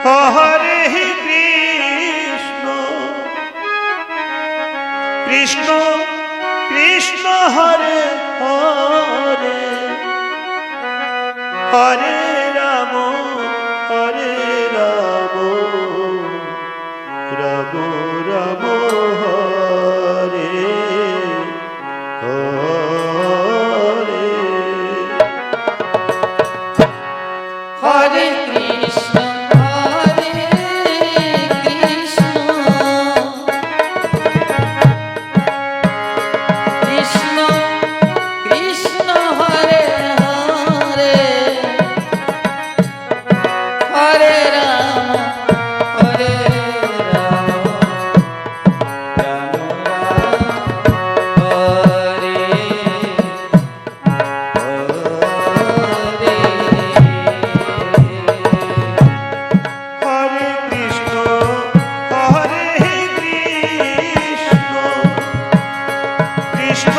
হরে কৃষ্ণ কৃষ্ণ কৃষ্ণ হরে হরে হরে রাম হরে রাম রাম রাম হরে হরে হরে কৃষ্ণ হরে কৃষ্ণ কৃষ্ণ কৃষ্ণ হরে হরে হরে রাম হরে রাম রাম রাম হরে হরে কৃষ্ণ হরে কৃষ্ণ কৃষ্ণ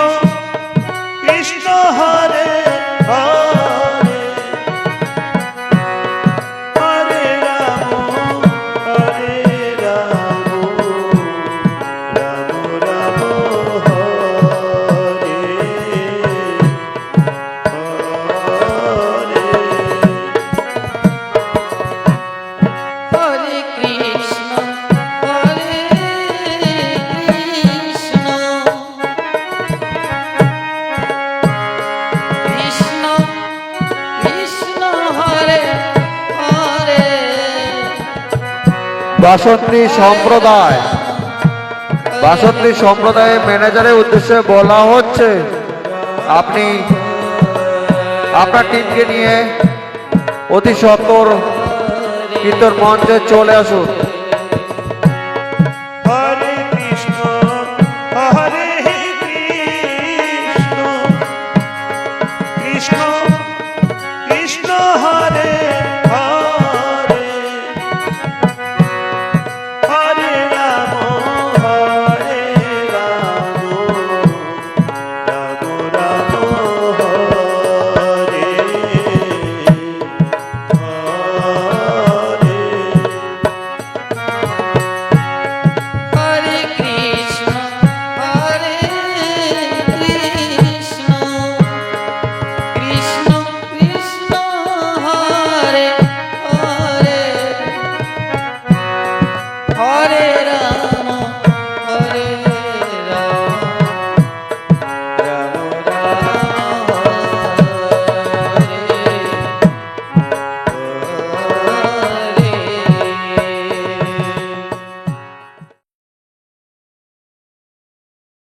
কৃষ্ণ হরে হরে হরে রাম হরে রাম রাম রাম হরে হরে হরে কৃষ্ণ হরে কৃষ্ণ কৃষ্ণ কৃষ্ণ হরে হরে বাসন্তী সম্প্রদায়ের ম্যানেজারের উদ্দেশ্যে বলা হচ্ছে আপনি আপনার টিমকে নিয়ে অতি সত্বর কীর্তন মঞ্চে চলে আসুন।